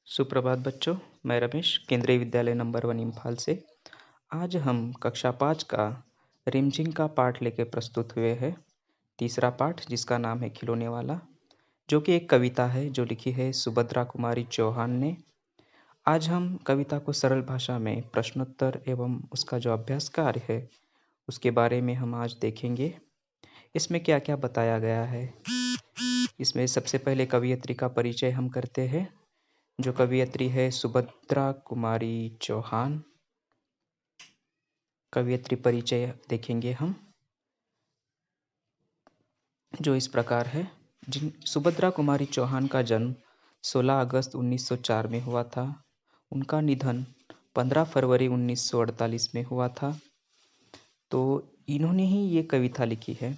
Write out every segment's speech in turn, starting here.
सुप्रभात बच्चों। मैं रमेश केंद्रीय विद्यालय नंबर 1 इम्फाल से। आज हम कक्षा 5 का रिमझिम का पाठ लेके प्रस्तुत हुए हैं। तीसरा पाठ जिसका नाम है खिलौने वाला, जो कि एक कविता है जो लिखी है सुभद्रा कुमारी चौहान ने। आज हम कविता को सरल भाषा में प्रश्नोत्तर एवं उसका जो अभ्यास कार्य है उसके बारे में हम आज देखेंगे। इसमें क्या क्या बताया गया है। इसमें सबसे पहले कवियत्री का परिचय हम करते हैं, जो कवियत्री है सुभद्रा कुमारी चौहान। कवियत्री परिचय देखेंगे हम, जो इस प्रकार है। जिन सुभद्रा कुमारी चौहान का जन्म 16 अगस्त 1904 में हुआ था। उनका निधन 15 फरवरी 1948 में हुआ था। तो इन्होंने ही ये कविता लिखी है।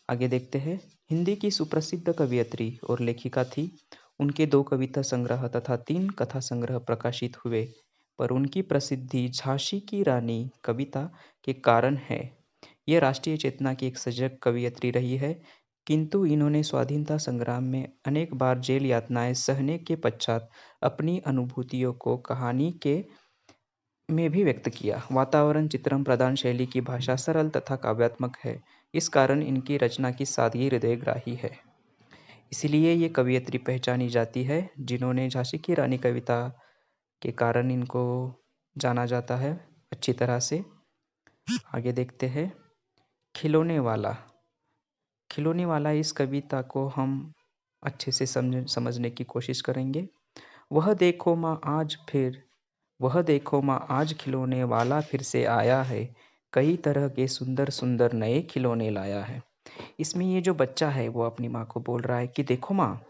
आगे देखते हैं। हिंदी की सुप्रसिद्ध कवियत्री और लेखिका थी। उनके 2 कविता संग्रह तथा 3 कथा संग्रह प्रकाशित हुए, पर उनकी प्रसिद्धि झांसी की रानी कविता के कारण है। यह राष्ट्रीय चेतना की एक सजग कवियत्री रही है, किंतु इन्होंने स्वाधीनता संग्राम में अनेक बार जेल यातनाएं सहने के पश्चात अपनी अनुभूतियों को कहानी के में भी व्यक्त किया। वातावरण चित्रण प्रधान शैली की भाषा सरल तथा काव्यात्मक है। इस कारण इनकी रचना की सादगी हृदयग्राही है। इसलिए ये कवियत्री पहचानी जाती है, जिन्होंने झांसी की रानी कविता के कारण इनको जाना जाता है अच्छी तरह से। आगे देखते हैं। खिलौने वाला। खिलौने वाला इस कविता को हम अच्छे से समझने की कोशिश करेंगे। वह देखो माँ आज फिर वह देखो माँ आज खिलौने वाला फिर से आया है, कई तरह के सुंदर सुंदर नए खिलौने लाया है। इसमें ये जो बच्चा है वो अपनी माँ को बोल रहा है कि देखो माँ,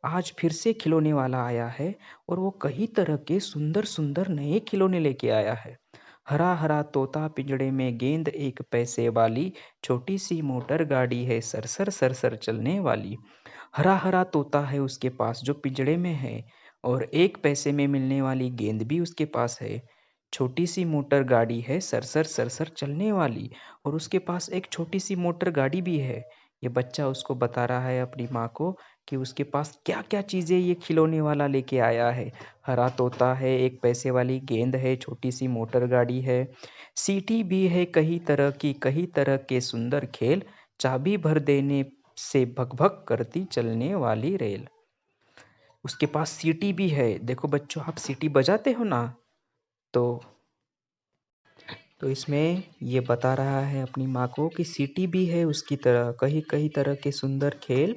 आज फिर से खिलौने वाला आया है और वो कई तरह के सुंदर सुंदर नए खिलौने लेके आया है। हरा हरा तोता पिंजड़े में गेंद एक पैसे वाली, छोटी सी मोटर गाड़ी है सरसर सरसर चलने वाली। हरा हरा तोता है उसके पास जो पिंजड़े में है, और 1 पैसे में मिलने वाली गेंद भी उसके पास है। छोटी सी मोटर गाड़ी है सरसर सरसर चलने वाली, और उसके पास एक छोटी सी मोटर गाड़ी भी है। ये बच्चा उसको बता रहा है अपनी माँ को कि उसके पास क्या क्या चीज़ें ये खिलौने वाला लेके आया है। हरा तोता है, 1 पैसे वाली गेंद है, छोटी सी मोटर गाड़ी है, सीटी भी है कई तरह की, कई तरह के सुंदर खेल, चाबी भर देने से भक भक करती चलने वाली रेल। उसके पास सीटी भी है। देखो बच्चों, आप सीटी बजाते हो ना, तो इसमें ये बता रहा है अपनी माँ को कि सीटी भी है उसकी तरह, कई कई तरह के सुंदर खेल,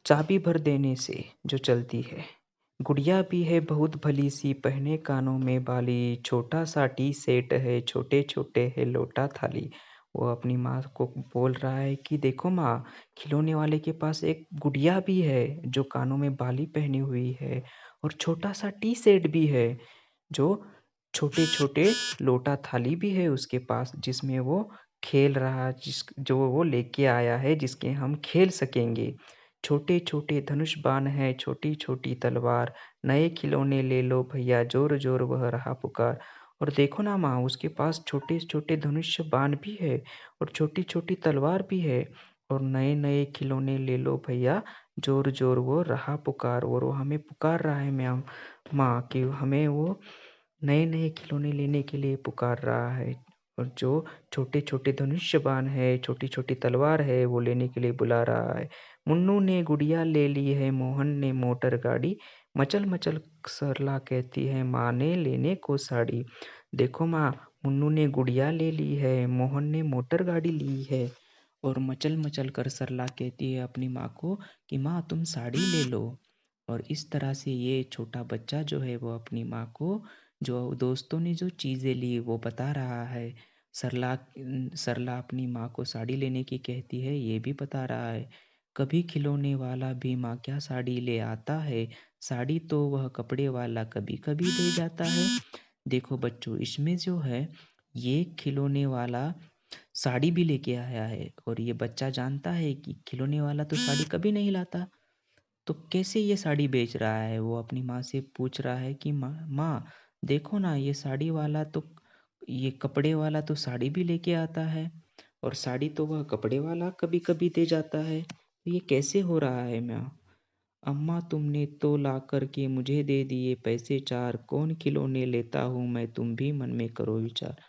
चाबी भर देने से जो चलती है। गुड़िया भी है बहुत भली सी, पहने कानों में बाली, छोटा सा टी सेट है, छोटे छोटे है लोटा थाली। वो अपनी माँ को बोल रहा है कि देखो माँ, खिलौने वाले के पास एक गुड़िया भी है जो कानों में बाली पहनी हुई है, और छोटा सा टी सेट भी है, जो छोटे छोटे लोटा थाली भी है उसके पास, जिसमें वो खेल रहा, जो वो लेके आया है, जिसके हम खेल सकेंगे। छोटे छोटे धनुष बाण है, छोटी छोटी तलवार, नए खिलौने ले लो भैया, जोर जोर वह रहा पुकार। और देखो ना माँ, उसके पास छोटे छोटे धनुष बाण भी है और छोटी छोटी तलवार भी है, और नए नए खिलौने ले लो भैया, जोर जोर वो रहा पुकार। और वो हमें पुकार रहा है मैम माँ, कि हमें वो नए नए खिलौने लेने के लिए पुकार रहा है, और जो छोटे छोटे धनुष्य बाण है, छोटी छोटी तलवार है, वो लेने के लिए बुला रहा है। मुन्नू ने गुड़िया ले ली है, मोहन ने मोटर गाड़ी, मचल मचल सरला कहती है माँ ने लेने को साड़ी। देखो माँ, मुन्नू ने गुड़िया ले ली है, मोहन ने मोटर गाड़ी ली है, और मचल मचल कर सरला कहती है अपनी माँ को कि माँ तुम साड़ी ले लो। और इस तरह से ये छोटा बच्चा जो है वो अपनी माँ को, जो दोस्तों ने जो चीज़ें ली वो बता रहा है। सरला सरला अपनी माँ को साड़ी लेने की कहती है, ये भी बता रहा है। कभी खिलौने वाला भी माँ क्या साड़ी ले आता है, साड़ी तो वह कपड़े वाला कभी कभी दे जाता है। देखो बच्चों, इसमें जो है ये खिलौने वाला साड़ी भी लेके आया है, और ये बच्चा जानता है कि खिलौने वाला तो साड़ी कभी नहीं लाता, तो कैसे ये साड़ी बेच रहा है। वो अपनी माँ से पूछ रहा है कि माँ माँ, देखो ना, ये साड़ी वाला तो, ये कपड़े वाला तो साड़ी भी लेके आता है, और साड़ी तो वह कपड़े वाला कभी कभी दे जाता है, तो ये कैसे हो रहा है माँ। अम्मा तुमने तो ला कर के मुझे दे दिए पैसे चार, कौन खिलौने लेता हूँ मैं, तुम भी मन में करो विचार।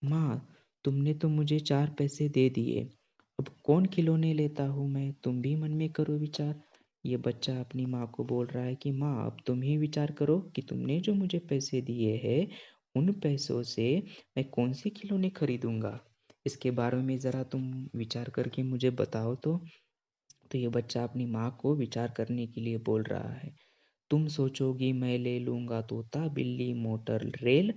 माँ, तुमने तो मुझे 4 पैसे दे दिए, अब कौन खिलौने लेता हूँ मैं, तुम भी मन में करो विचार। ये बच्चा अपनी माँ को बोल रहा है कि माँ, अब तुम ही विचार करो कि तुमने जो मुझे पैसे दिए हैं, उन पैसों से मैं कौन से खिलौने खरीदूंगा। इसके बारे में ज़रा तुम विचार करके मुझे बताओ तो। ये बच्चा अपनी माँ को विचार करने के लिए बोल रहा है। तुम सोचोगी मैं ले लूंगा तोता बिल्ली मोटर रेल,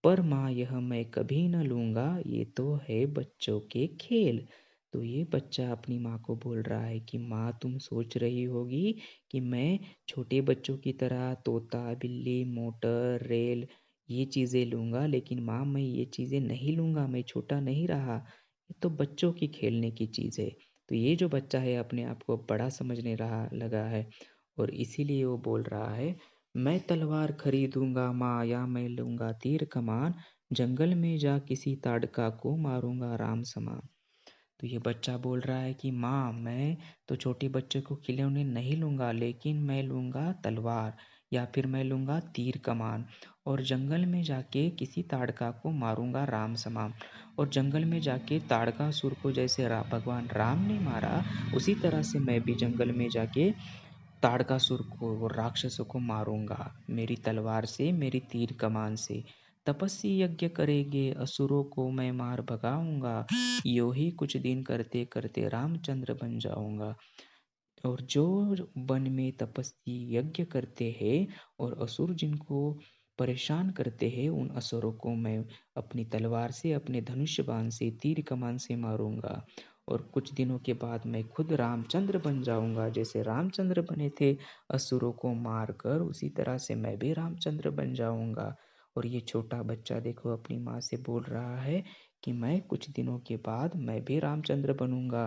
पर माँ यह मैं कभी न लूँगा, ये तो है बच्चों के खेल। तो ये बच्चा अपनी माँ को बोल रहा है कि माँ, तुम सोच रही होगी कि मैं छोटे बच्चों की तरह तोता बिल्ली मोटर रेल ये चीज़ें लूँगा, लेकिन माँ मैं ये चीज़ें नहीं लूँगा, मैं छोटा नहीं रहा, ये तो बच्चों की खेलने की चीज़ है। तो ये जो बच्चा है अपने आप को बड़ा समझने रहा लगा है, और इसीलिए वो बोल रहा है, मैं तलवार खरीदूंगा माँ, या मैं लूंगा तीर कमान, जंगल में जा किसी ताड़का को मारूंगा राम समान। तो ये बच्चा बोल रहा है कि माँ, मैं तो छोटे बच्चे को खिलौने नहीं लूंगा, लेकिन मैं लूंगा तलवार या फिर मैं लूंगा तीर कमान, और जंगल में जाके किसी ताड़का को मारूंगा राम समान। और जंगल में जाके ताड़कासुर को जैसे भगवान राम ने मारा, उसी तरह से मैं भी जंगल में जाके ताड़कासुर को और राक्षसों को मारूंगा, मेरी तलवार से मेरी तीर कमान से। तपस्वी यज्ञ करेंगे असुरों को मैं मार भगाऊंगा, यो ही कुछ दिन करते करते रामचंद्र बन जाऊंगा। और जो वन में तपस्वी यज्ञ करते हैं और असुर जिनको परेशान करते हैं, उन असुरों को मैं अपनी तलवार से अपने धनुष्य बाण से तीर कमान से मारूंगा, और कुछ दिनों के बाद मैं खुद रामचंद्र बन जाऊंगा। जैसे रामचंद्र बने थे असुरों को मार कर, उसी तरह से मैं भी रामचंद्र बन जाऊंगा। और ये छोटा बच्चा देखो अपनी माँ से बोल रहा है कि मैं कुछ दिनों के बाद मैं भी रामचंद्र बनूंगा,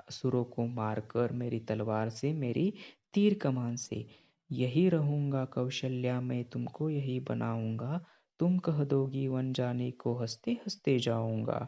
असुरों को मारकर मेरी तलवार से मेरी तीर कमान से। यही रहूंगा कौशल्या मैं तुमको यही बनाऊंगा, तुम कह दोगी वन जाने को हंसते हंसते जाऊंगा।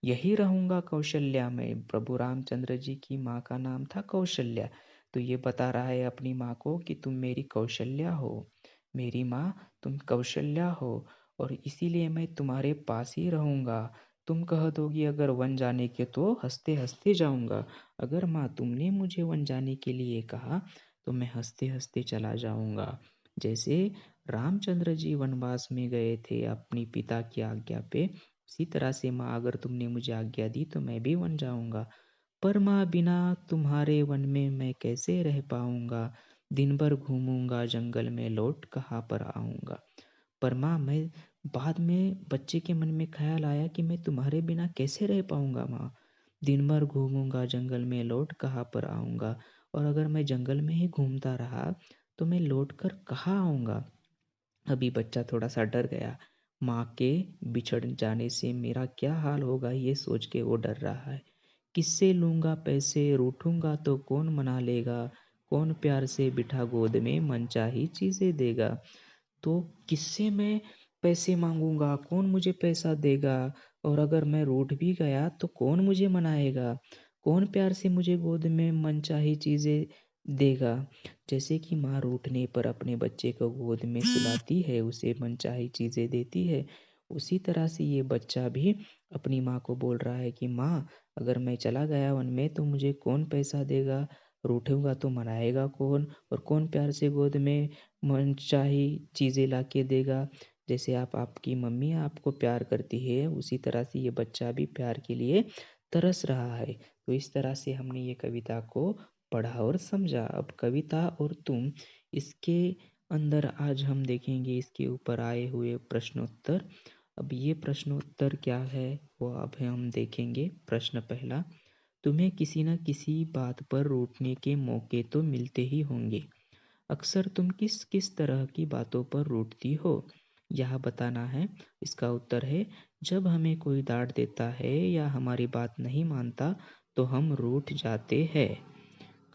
यही रहूंगा कौशल्या में। प्रभु रामचंद्र जी की माँ का नाम था कौशल्या। तो ये बता रहा है अपनी माँ को कि तुम मेरी कौशल्या हो, मेरी माँ तुम कौशल्या हो, और इसीलिए मैं तुम्हारे पास ही रहूंगा। तुम कह दोगी अगर वन जाने के तो हंसते हंसते जाऊंगा। अगर माँ तुमने मुझे वन जाने के लिए कहा तो मैं हंसते हंसते चला जाऊंगा। जैसे रामचंद्र जी वनवास में गए थे अपनी पिता की आज्ञा पे, उसी तरह से माँ अगर तुमने मुझे आज्ञा दी तो मैं भी वन जाऊंगा। पर माँ बिना तुम्हारे वन में मैं कैसे रह पाऊंगा, दिन भर घूमूंगा जंगल में लौट कहाँ पर आऊंगा। पर माँ मैं बाद में बच्चे के मन में ख्याल आया कि मैं तुम्हारे बिना कैसे रह पाऊंगा माँ, दिन भर घूमूंगा जंगल में लौट कहाँ पर आऊंगा, और अगर मैं जंगल में ही घूमता रहा तो मैं लौट कर कहाँ आऊंगा। अभी बच्चा थोड़ा सा डर गया, माँ के बिछड़ जाने से मेरा क्या हाल होगा ये सोच के वो डर रहा है। किससे लूंगा पैसे, रूठूंगा तो कौन मना लेगा, कौन प्यार से बिठा गोद में मनचाही चीजें देगा। तो किससे मैं पैसे मांगूंगा, कौन मुझे पैसा देगा, और अगर मैं रूठ भी गया तो कौन मुझे मनाएगा, कौन प्यार से मुझे गोद में मनचाही चीजें देगा। जैसे कि माँ रूठने पर अपने बच्चे को गोद में सुलाती है, उसे मनचाही चीजें देती है, उसी तरह से ये बच्चा भी अपनी माँ को बोल रहा है कि माँ अगर मैं चला गया वन में तो मुझे कौन पैसा देगा, रूठूंगा तो मनाएगा कौन, और कौन प्यार से गोद में मनचाही चीज़ें ला के देगा। जैसे आप आपकी मम्मी आपको प्यार करती है, उसी तरह से ये बच्चा भी प्यार के लिए तरस रहा है। तो इस तरह से हमने ये कविता को पढ़ा और समझा। अब कविता और तुम, इसके अंदर आज हम देखेंगे इसके ऊपर आए हुए प्रश्नोत्तर। अब ये प्रश्नोत्तर क्या है वो अब हम देखेंगे। प्रश्न पहला, तुम्हें किसी न किसी बात पर रूठने के मौके तो मिलते ही होंगे, अक्सर तुम किस किस तरह की बातों पर रूठती हो, यह बताना है। इसका उत्तर है, जब हमें कोई डांट देता है या हमारी बात नहीं मानता तो हम रूठ जाते हैं।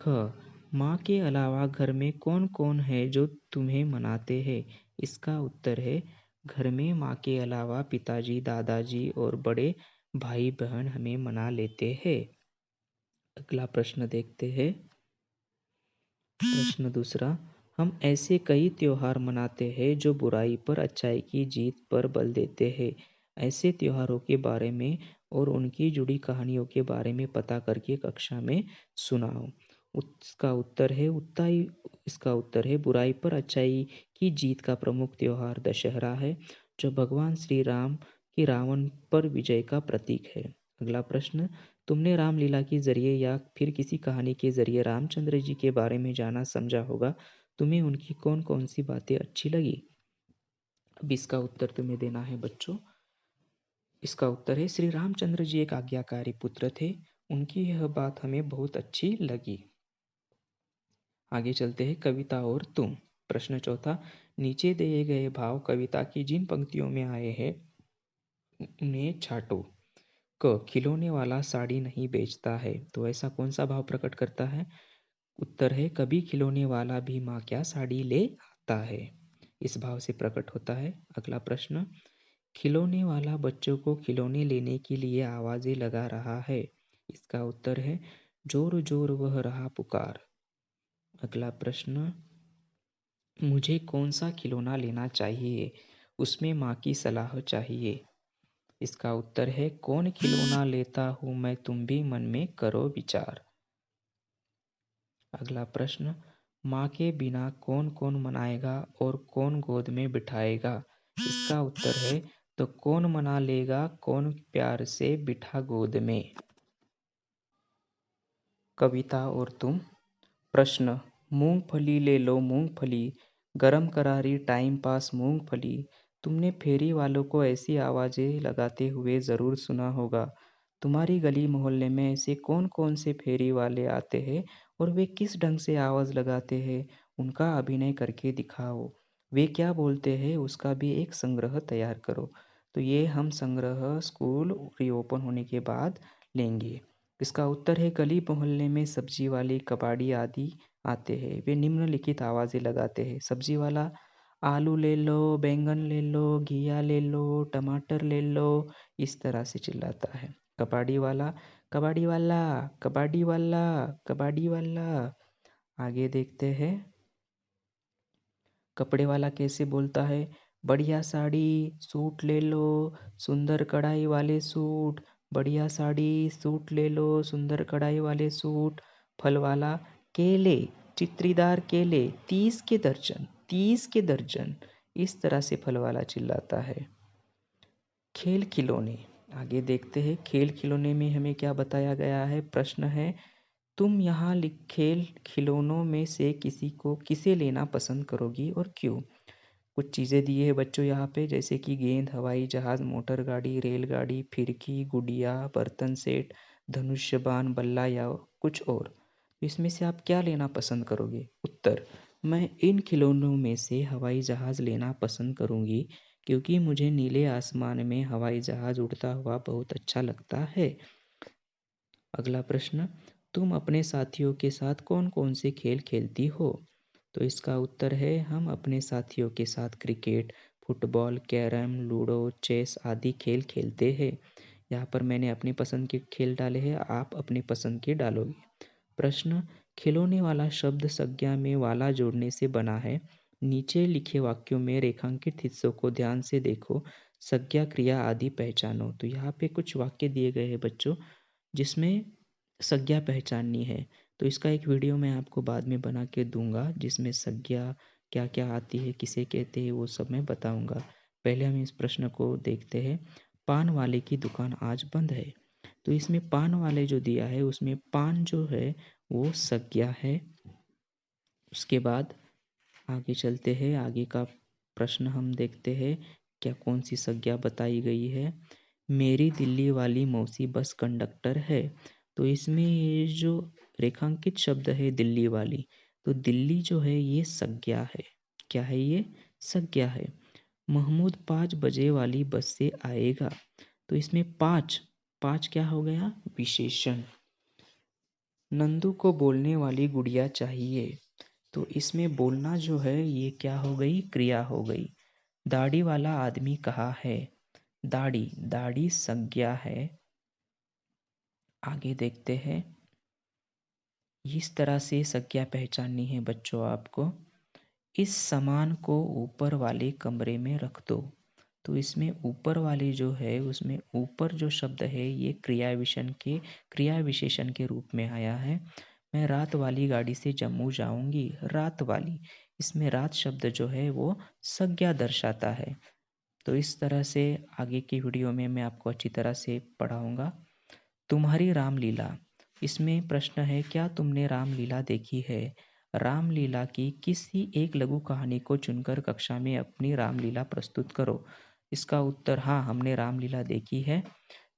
ख, माँ के अलावा घर में कौन कौन है जो तुम्हें मनाते हैं। इसका उत्तर है, घर में माँ के अलावा पिताजी दादाजी और बड़े भाई बहन हमें मना लेते हैं। अगला प्रश्न देखते हैं। प्रश्न दूसरा, हम ऐसे कई त्योहार मनाते हैं जो बुराई पर अच्छाई की जीत पर बल देते हैं। ऐसे त्योहारों के बारे में और उनकी जुड़ी कहानियों के बारे में पता करके कक्षा में सुनाओ। इसका उत्तर है बुराई पर अच्छाई की जीत का प्रमुख त्योहार दशहरा है, जो भगवान श्री राम की रावण पर विजय का प्रतीक है। अगला प्रश्न, तुमने रामलीला के जरिए या फिर किसी कहानी के जरिए रामचंद्र जी के बारे में जाना समझा होगा। तुम्हें उनकी कौन कौन सी बातें अच्छी लगी? अब इसका उत्तर तुम्हें देना है बच्चों। इसका उत्तर है श्री रामचंद्र जी एक आज्ञाकारी पुत्र थे। उनकी यह बात हमें बहुत अच्छी लगी। आगे चलते हैं, कविता और तुम। प्रश्न चौथा, नीचे दिए गए भाव कविता की जिन पंक्तियों में आए हैं उन्हें छाटो। खिलौने वाला साड़ी नहीं बेचता है, तो ऐसा कौन सा भाव प्रकट करता है? उत्तर है, कभी खिलौने वाला भी माँ क्या साड़ी ले आता है। इस भाव से प्रकट होता है। अगला प्रश्न, खिलौने वाला बच्चों को खिलौने लेने के लिए आवाजें लगा रहा है। इसका उत्तर है, जोर जोर वह रहा पुकार। अगला प्रश्न, मुझे कौन सा खिलौना लेना चाहिए, उसमें माँ की सलाह चाहिए। इसका उत्तर है, कौन खिलौना लेता हूँ मैं, तुम भी मन में करो विचार। अगला प्रश्न, माँ के बिना कौन कौन मनाएगा और कौन गोद में बिठाएगा। इसका उत्तर है, तो कौन मना लेगा, कौन प्यार से बिठा गोद में। कविता और तुम। प्रश्न, मूंगफली ले लो मूंगफली, गरम करारी टाइम पास मूंगफली। तुमने फेरी वालों को ऐसी आवाजें लगाते हुए ज़रूर सुना होगा। तुम्हारी गली मोहल्ले में ऐसे कौन कौन से फेरी वाले आते हैं और वे किस ढंग से आवाज़ लगाते हैं, उनका अभिनय करके दिखाओ। वे क्या बोलते हैं उसका भी एक संग्रह तैयार करो। तो ये हम संग्रह स्कूल रीओपन होने के बाद लेंगे। इसका उत्तर है, गली मोहल्ले में सब्जी वाले, कबाड़ी आदि आते हैं। वे निम्नलिखित आवाज़ें लगाते हैं। सब्जी वाला, आलू ले लो, बैंगन ले लो, घिया ले लो, टमाटर ले लो, इस तरह से चिल्लाता है। कबाड़ी वाला, कबाड़ी वाला, कबाड़ी वाला, कबाड़ी वाला। आगे देखते हैं, कपड़े वाला कैसे बोलता है, बढ़िया साड़ी सूट ले लो, सुंदर कढ़ाई वाले सूट, बढ़िया साड़ी सूट ले लो, सुंदर कढ़ाई वाले सूट। फल वाला, केले, चित्रीदार केले 30 के दर्जन, 30 के दर्जन, इस तरह से फल वाला चिल्लाता है। खेल खिलौने, आगे देखते हैं खेल खिलौने में हमें क्या बताया गया है। प्रश्न है, तुम यहाँ खेल खिलौनों में से किसे लेना पसंद करोगी और क्यों। कुछ चीज़ें दी है बच्चों यहाँ पे, जैसे कि गेंद, हवाई जहाज, मोटर गाड़ी, रेलगाड़ी, फिरकी, गुड़िया, बर्तन सेट, धनुष्य बाण, बल्ला या कुछ और। इसमें से आप क्या लेना पसंद करोगे। उत्तर, मैं इन खिलौनों में से हवाई जहाज लेना पसंद करूंगी, क्योंकि मुझे नीले आसमान में हवाई जहाज उड़ता हुआ बहुत अच्छा लगता है। अगला प्रश्न, तुम अपने साथियों के साथ कौन कौन से खेल खेलती हो। तो इसका उत्तर है, हम अपने साथियों के साथ cricket, football, carrom, ludo, chess आदि खेल खेलते हैं। यहाँ पर मैंने अपनी पसंद के खेल डाले हैं, आप अपनी पसंद के डालोगे। प्रश्न, खिलौने वाला शब्द संज्ञा में वाला जोड़ने से बना है। नीचे लिखे वाक्यों में रेखांकित हिस्सों को ध्यान से देखो, संज्ञा, क्रिया आदि पहचानो। तो यहाँ पे कुछ वाक्य दिए गए हैं बच्चों, जिसमें संज्ञा पहचाननी है। तो इसका एक वीडियो मैं आपको बाद में बना के दूंगा, जिसमें संज्ञा क्या क्या आती है, किसे कहते हैं, वो सब मैं बताऊंगा। पहले हम इस प्रश्न को देखते हैं। पान वाले की दुकान आज बंद है। तो इसमें पान वाले जो दिया है उसमें पान जो है वो संज्ञा है। उसके बाद आगे चलते हैं, आगे का प्रश्न हम देखते हैं क्या कौन सी संज्ञा बताई गई है। मेरी दिल्ली वाली मौसी बस कंडक्टर है। तो इसमें ये जो रेखांकित शब्द है दिल्ली वाली, तो दिल्ली जो है ये संज्ञा है। क्या है ये, संज्ञा है। महमूद 5 बजे वाली बस से आएगा। तो इसमें पाँच, पाँच क्या हो गया, विशेषण। नंदू को बोलने वाली गुड़िया चाहिए। तो इसमें बोलना जो है ये क्या हो गई, क्रिया हो गई। दाढ़ी वाला आदमी कहाँ है। दाढ़ी, दाढ़ी संज्ञा है। आगे देखते हैं, इस तरह से संज्ञा पहचाननी है बच्चों आपको। इस सामान को ऊपर वाले कमरे में रख दो। तो इसमें ऊपर वाले जो है उसमें ऊपर जो शब्द है ये क्रिया विशेषण के रूप में आया है। मैं रात वाली गाड़ी से जम्मू जाऊंगी। रात वाली, इसमें रात शब्द जो है वो संज्ञा दर्शाता है। तो इस तरह से आगे की वीडियो में मैं आपको अच्छी तरह से पढ़ाऊंगा। तुम्हारी रामलीला, इसमें प्रश्न है क्या तुमने रामलीला देखी है। रामलीला की किसी एक लघु कहानी को चुनकर कक्षा में अपनी रामलीला प्रस्तुत करो। इसका उत्तर हाँ, हमने रामलीला देखी है।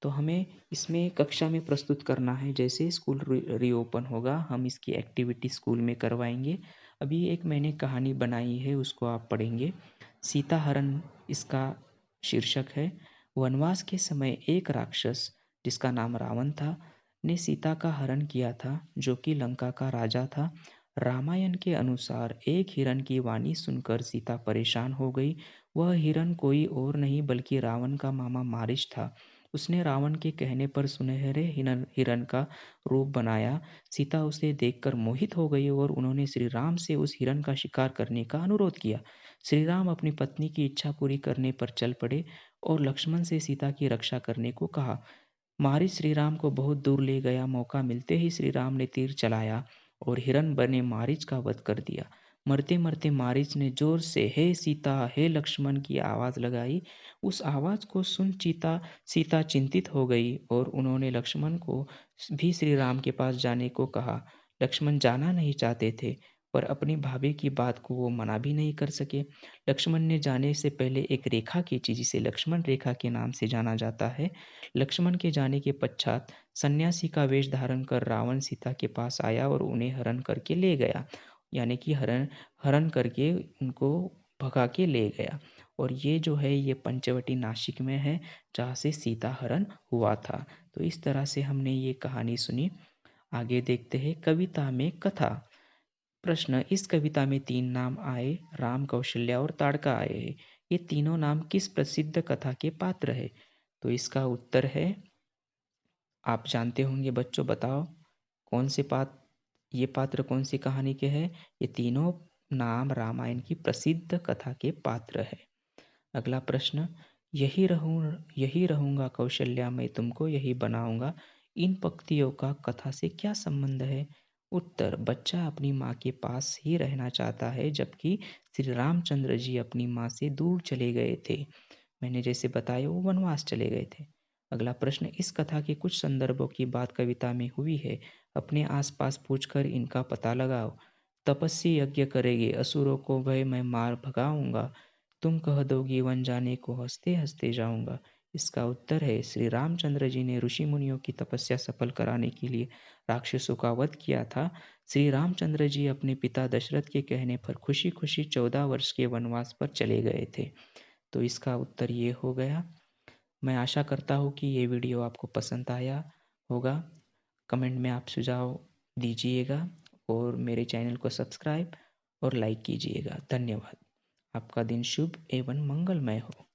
तो हमें इसमें कक्षा में प्रस्तुत करना है। जैसे स्कूल रीओपन होगा हम इसकी एक्टिविटी स्कूल में करवाएंगे। अभी एक मैंने कहानी बनाई है, उसको आप पढ़ेंगे। सीता हरण इसका शीर्षक है। वनवास के समय एक राक्षस जिसका नाम रावण था ने सीता का हरण किया था, जो कि लंका का राजा था। रामायण के अनुसार एक हिरण की वाणी सुनकर सीता परेशान हो गई। वह हिरण कोई और नहीं बल्कि रावण का मामा मारीच था। उसने रावण के कहने पर सुनहरे हिरण का रूप बनाया। सीता उसे देखकर मोहित हो गई और उन्होंने श्री राम से उस हिरण का शिकार करने का अनुरोध किया। श्री राम अपनी पत्नी की इच्छा पूरी करने पर चल पड़े और लक्ष्मण से सीता की रक्षा करने को कहा। मारीच श्री राम को बहुत दूर ले गया। मौका मिलते ही श्री राम ने तीर चलाया और हिरण बने मारीच का वध कर दिया। मरते मरते मारीच ने जोर से हे सीता हे लक्ष्मण की आवाज लगाई। उस आवाज को सुन सीता चिंतित हो गई और उन्होंने लक्ष्मण को भी श्री राम के पास जाने को कहा। लक्ष्मण जाना नहीं चाहते थे, पर अपनी भाभी की बात को वो मना भी नहीं कर सके। लक्ष्मण ने जाने से पहले एक रेखा खींची जिसे लक्ष्मण रेखा के नाम से जाना जाता है। लक्ष्मण के जाने के पश्चात सन्यासी का वेश धारण कर रावण सीता के पास आया और उन्हें हरण करके ले गया। यानी कि हरण हरण करके उनको भगा के ले गया। और ये जो है ये पंचवटी नासिक में है, जहाँ से सीता हरण हुआ था। तो इस तरह से हमने ये कहानी सुनी। आगे देखते हैं कविता में कथा। प्रश्न, इस कविता में 3 नाम आए, राम, कौशल्या और ताड़का आए हैं। ये तीनों नाम किस प्रसिद्ध कथा के पात्र है। तो इसका उत्तर है, आप जानते होंगे बच्चों, बताओ कौन से ये पात्र कौन सी कहानी के हैं। ये तीनों नाम रामायण की प्रसिद्ध कथा के पात्र है। अगला प्रश्न, यही रहूंगा कौशल्या, मैं तुमको यही बनाऊंगा, इन पंक्तियों का कथा से क्या संबंध है। उत्तर, बच्चा अपनी माँ के पास ही रहना चाहता है, जबकि श्री रामचंद्र जी अपनी माँ से दूर चले गए थे। मैंने जैसे बताया वो वनवास चले गए थे। अगला प्रश्न, इस कथा के कुछ संदर्भों की बात कविता में हुई है, अपने आसपास पूछकर इनका पता लगाओ। तपस्वी यज्ञ करेंगे, असुरों को भय मैं मार भगाऊंगा, तुम कह दोगी वन जाने को हंसते हंसते जाऊंगा। इसका उत्तर है, श्री रामचंद्र जी ने ऋषि मुनियों की तपस्या सफल कराने के लिए राक्षसों का वध किया था। श्री रामचंद्र जी अपने पिता दशरथ के कहने पर खुशी खुशी 14 वर्ष के वनवास पर चले गए थे। तो इसका उत्तर ये हो गया। मैं आशा करता हूँ कि ये वीडियो आपको पसंद आया होगा। कमेंट में आप सुझाव दीजिएगा और मेरे चैनल को सब्सक्राइब और लाइक कीजिएगा। धन्यवाद। आपका दिन शुभ एवं मंगलमय हो।